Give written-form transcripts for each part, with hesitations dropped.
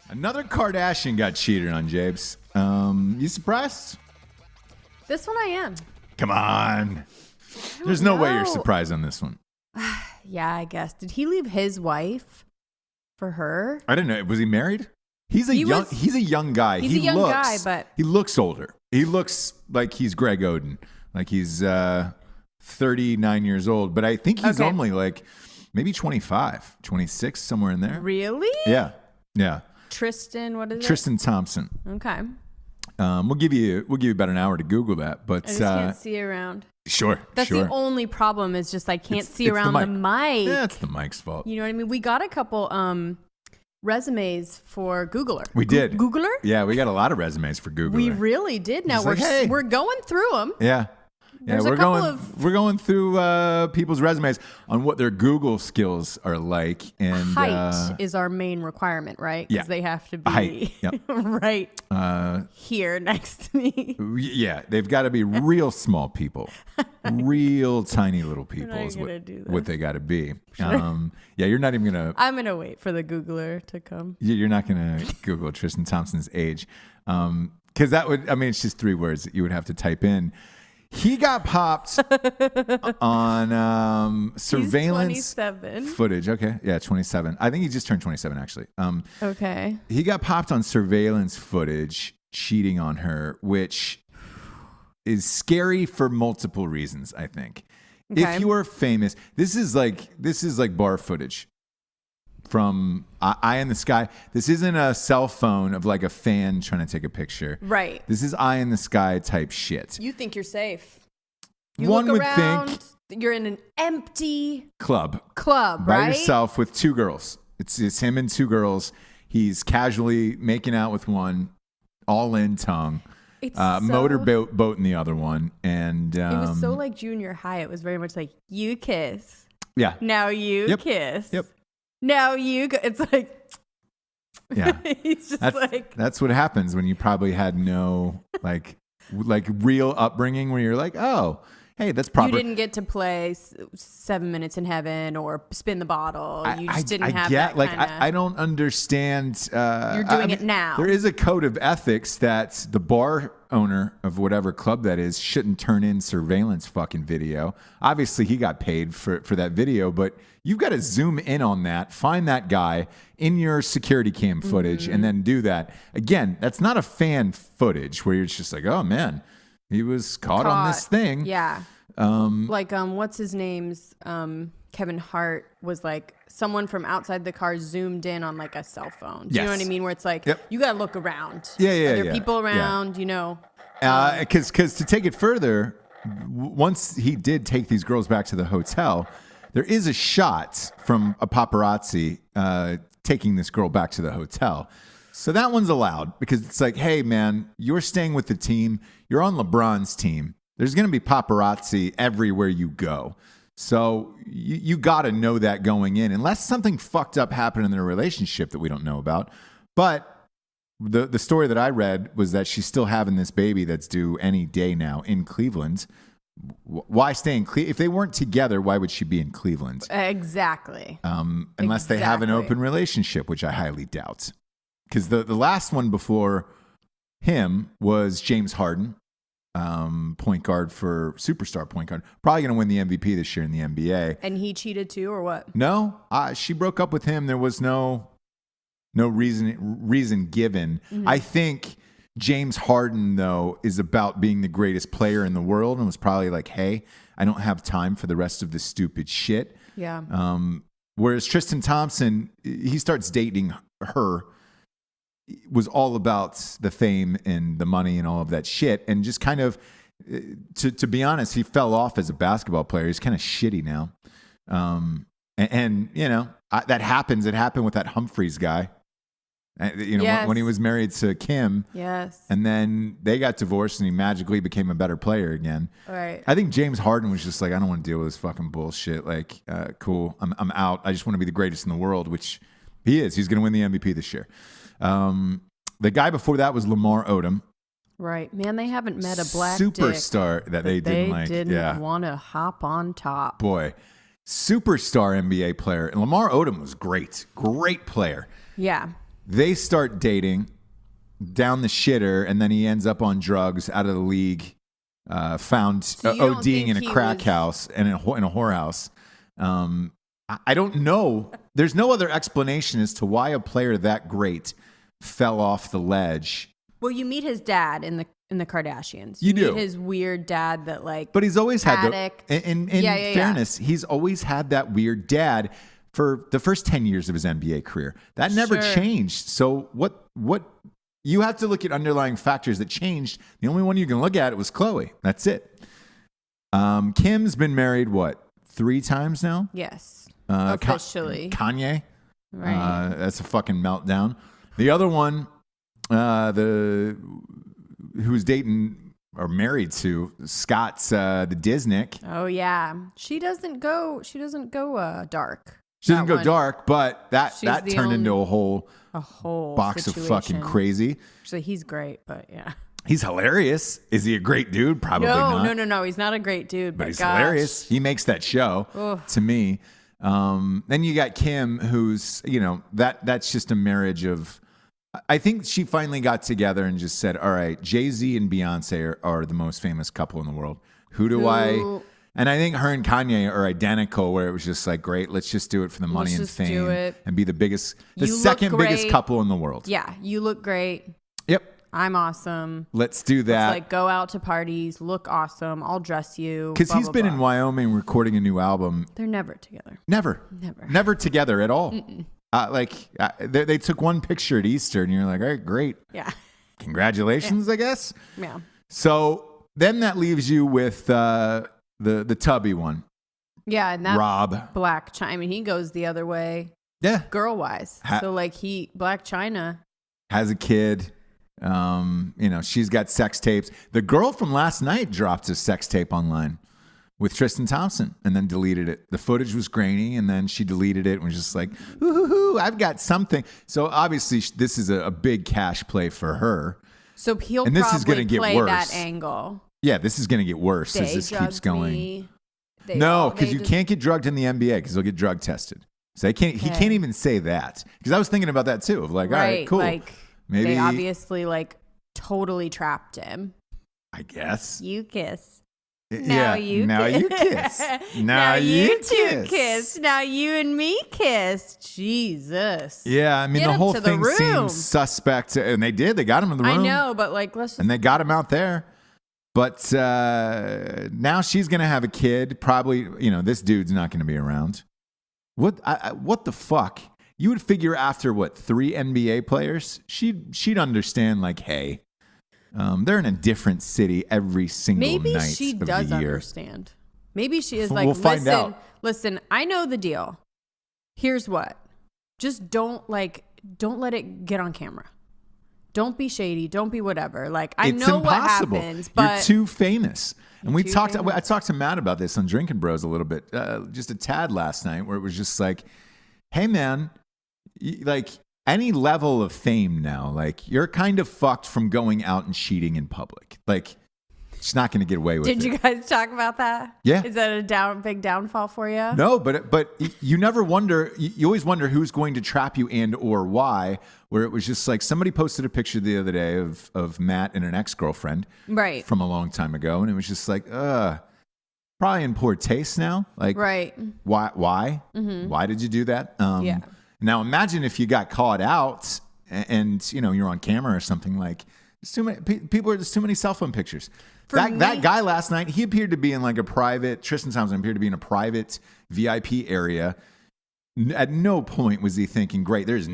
Another Kardashian got cheated on, Jabes. You surprised? This one I am. Come on. There's no way you're surprised on this one. Yeah, I guess. Did he leave his wife for her? I don't know. Was he married? He's a young guy. He's a young guy, but he looks older. He looks like he's Greg Oden. Like he's 39 years old, but I think he's only like maybe 25, 26, somewhere in there. Really? Yeah. Yeah. Tristan, what is it? Tristan Thompson. Okay. We'll give you about an hour to Google that, but I just can't see around. Sure. That's the only problem is just I can't see around the mic. Yeah, it's the mic's fault. You know what I mean? We got a couple resumes for Googler. We did. Googler? Yeah, we got a lot of resumes for Googler. We really did. Now we're going through them. Yeah. Yeah, we're going through people's resumes on what their Google skills are like, and height is our main requirement, right? Because they have to be right here next to me. Yeah, they've got to be real small people, real tiny little people is what they got to be. Yeah, you're not even gonna. I'm gonna wait for the Googler to come. You're not gonna Google Tristan Thompson's age, because that would. I mean, it's just 3 words that you would have to type in. He got popped on surveillance footage. Okay. Yeah, 27. I think he just turned 27, actually. Okay. He got popped on surveillance footage cheating on her, which is scary for multiple reasons, I think. Okay. If you are famous, this is like bar footage from Eye in the Sky. This isn't a cell phone of like a fan trying to take a picture. Right. This is Eye in the Sky type shit. You think you're safe. You One look would around, think you're in an empty club, right? By yourself with 2 girls. It's him and 2 girls. He's casually making out with one, all in tongue. It's motorboat in the other one. And it was so like junior high. It was very much like, you kiss. Yeah. Now you kiss. Yep. Now you go. It's like, yeah, he's just that's what happens when you probably had no like real upbringing where you're like, oh, hey, that's proper. You didn't get to play 7 Minutes in Heaven or Spin the Bottle. You just didn't have that kind of... I don't understand. You're doing it now. There is a code of ethics that the bar owner of whatever club that is shouldn't turn in surveillance fucking video. Obviously, he got paid for that video, but you've got to zoom in on that, find that guy in your security cam footage, and then do that. Again, that's not a fan footage where you're just like, oh, man, he was caught on this thing. Yeah. What's his name's Kevin Hart was like someone from outside the car zoomed in on like a cell phone. Do you know what I mean? Where it's like, you got to look around. Yeah. Are there people around, you know? Because to take it further, once he did take these girls back to the hotel, there is a shot from a paparazzi taking this girl back to the hotel. So that one's allowed because it's like, hey, man, you're staying with the team. You're on LeBron's team. There's going to be paparazzi everywhere you go. So you got to know that going in, unless something fucked up happened in their relationship that we don't know about. But the story that I read was that she's still having this baby that's due any day now in Cleveland. Why stay in Cleveland? If they weren't together, why would she be in Cleveland? Exactly. Unless they have an open relationship, which I highly doubt. Because the last one before him was James Harden. Point guard for superstar point guard, probably going to win the MVP this year in the NBA. And he cheated too, or what? No, she broke up with him. There was no reason given. Mm-hmm. I think James Harden though is about being the greatest player in the world, and was probably like, hey, I don't have time for the rest of this stupid shit. Yeah. Whereas Tristan Thompson, he starts dating her. Was all about the fame and the money and all of that shit, and just kind of, to be honest, he fell off as a basketball player. He's kind of shitty now, and you know that happens. It happened with that Humphreys guy, when he was married to Kim. Yes, and then they got divorced, and he magically became a better player again. Right. I think James Harden was just like, I don't want to deal with this fucking bullshit. Like, cool, I'm out. I just want to be the greatest in the world, which he is. He's going to win the MVP this year. The guy before that was Lamar Odom. Right. Man, they haven't met a black superstar dick that they didn't like. They didn't want to hop on top. Boy, superstar NBA player. And Lamar Odom was great. Great player. Yeah. They start dating down the shitter, and then he ends up on drugs, out of the league, found ODing in a crack house and in a whorehouse. I don't know. There's no other explanation as to why a player that great fell off the ledge. Well, you meet his dad in the Kardashians. You do. Meet his weird dad that like. But he's always had addict. In fairness, he's always had that weird dad for the first 10 years of his NBA career. That never changed. So what you have to look at underlying factors that changed. The only one you can look at was Khloe. That's it. Kim's been married 3 times now? Yes. Officially. Kanye. Right. That's a fucking meltdown. The other one, who's dating or married to Scott's the Disnick. Oh yeah, she doesn't go dark. She doesn't go dark, but that turned into a whole box situation. Of fucking crazy. Actually, he's great, but yeah. He's hilarious. Is he a great dude? Probably not. No. He's not a great dude, but he's hilarious. He makes that show to me. Then you got Kim, who's, that's just a marriage of, I think she finally got together and just said, all right, Jay-Z and Beyonce are the most famous couple in the world. And I think her and Kanye are identical, where it was just like, great, let's just do it for the money and fame and be the second biggest couple in the world. Yeah, you look great. Yep. I'm awesome. Let's do that. Let's go out to parties, look awesome. I'll dress you. Because he's been in Wyoming recording a new album. They're never together. Never together at all. They took one picture at Easter, and you're like, all right, great. Yeah. Congratulations, I guess. Yeah. So then that leaves you with the tubby one. Yeah, and that Rob Black China. I mean, he goes the other way. Yeah. Girl wise. So Black China has a kid. She's got sex tapes. The girl from last night dropped a sex tape online with Tristan Thompson and then deleted it. The footage was grainy, and then she deleted it and was just like, ooh, I've got something. So obviously this is a big cash play for her. So he'll this probably is gonna get play worse. that angle. Yeah, this is going to get worse as this keeps going. No, because you can't get drugged in the NBA because they'll get drug tested. So he can't even say that. Because I was thinking about that too. Of like, all right, cool. Maybe they obviously totally trapped him. I guess. You kiss. Now you kiss. Now you two kiss. Now you and me kiss. Jesus. Yeah, I mean, the whole thing seems suspect. And they did. They got him in the room. I know, but let's just... And they got him out there. But now she's going to have a kid. Probably, this dude's not going to be around. What the fuck? You would figure after 3 NBA players, she'd understand hey, they're in a different city every single night of the year. Maybe she does understand. Maybe she is we'll find out. Listen, I know the deal. Here's what. Just don't let it get on camera. Don't be shady. Don't be whatever. I know what happens, but you're too famous. And I talked to Matt about this on Drinking Bros a little bit, just a tad last night, where it was just like, hey man, any level of fame now, you're kind of fucked from going out and cheating in public. It's not going to get away with it. Did you guys talk about that? Yeah. Is that a big downfall for you? No, but you never wonder. You always wonder who's going to trap you and or why. Where it was just somebody posted a picture the other day of Matt and an ex-girlfriend, right, from a long time ago, and it was just probably in poor taste now. Right. Why? Mm-hmm. Why did you do that? Yeah. Now imagine if you got caught out and you're on camera or something. There's too many people. There's too many cell phone pictures. That guy last night, he appeared to be in a private. Tristan Thompson appeared to be in a private VIP area. At no point was he thinking, "Great, there's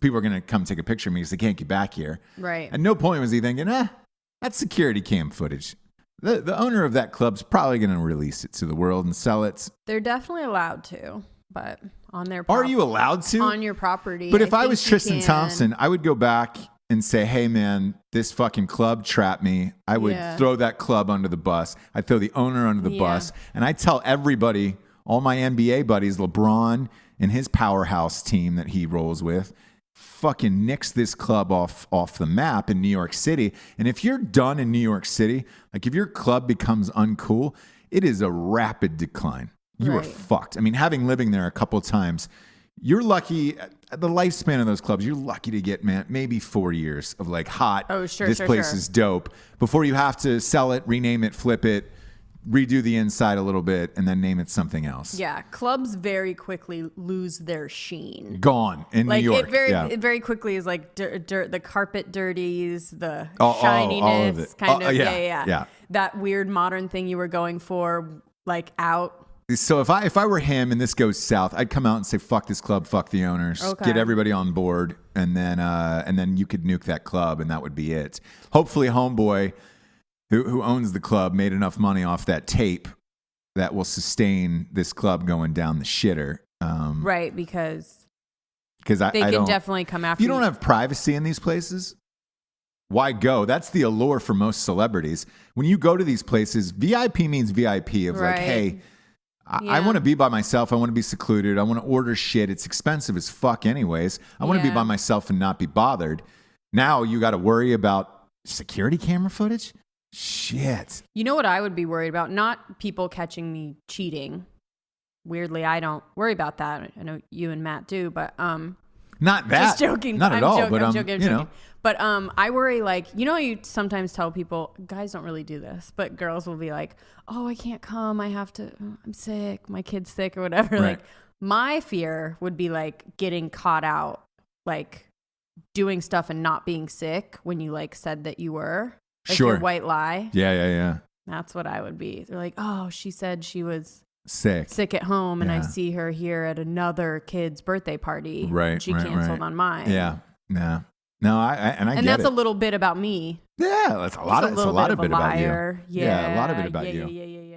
people are going to come take a picture of me because they can't get back here." Right. At no point was he thinking, that's security cam footage. The owner of that club's probably going to release it to the world and sell it. They're definitely allowed to, but on their are you allowed to on your property? But if I was Tristan Thompson, I would go back and say, hey man, this fucking club trapped me. I would throw that club under the bus. I'd throw the owner under the bus. And I'd tell everybody, all my NBA buddies, LeBron and his powerhouse team that he rolls with, fucking nix this club off the map in New York City. And if you're done in New York City, if your club becomes uncool, it is a rapid decline. You are fucked. I mean, having living there a couple of times, you're lucky. the lifespan of those clubs, you're lucky to get, man, maybe 4 years of like hot. Oh, sure. This place is dope before you have to sell it, rename it, flip it, redo the inside a little bit, and then name it something else. Yeah, clubs very quickly lose their sheen. Gone in New York. It very quickly is like dirt, the carpet dirties, the shininess, all of it. kind of. Yeah. That weird modern thing you were going for, like out. So if I were him and this goes south, I'd come out and say, fuck this club, fuck the owners, get everybody on board, and then you could nuke that club, and that would be it. Hopefully, homeboy who owns the club made enough money off that tape that will sustain this club going down the shitter. Right, because they can definitely come after you. You don't have privacy in these places. Why go? That's the allure for most celebrities. When you go to these places, VIP means VIP of like, hey, I want to be by myself. I want to be secluded. I want to order shit. It's expensive as fuck anyways. I want to be by myself and not be bothered. Now you got to worry about security camera footage? Shit. You know what I would be worried about? Not people catching me cheating. Weirdly, I don't worry about that. I know you and Matt do, but not that. Just joking. Not at all. I'm joking. But I worry, like, you know, you sometimes tell people, guys don't really do this, but girls will be like, oh, I can't come. I'm sick. My kid's sick or whatever. Right. Like, my fear would be like getting caught out, like doing stuff and not being sick when you like said that you were. Like your white lie. Yeah. That's what I would be. They're like, oh, she said she was sick at home, and I see her here at another kid's birthday party. Right. She canceled on mine. Yeah. No, I get and that's a little bit about me. Yeah, that's a lot of it about you. Yeah, a lot of it about you. Yeah.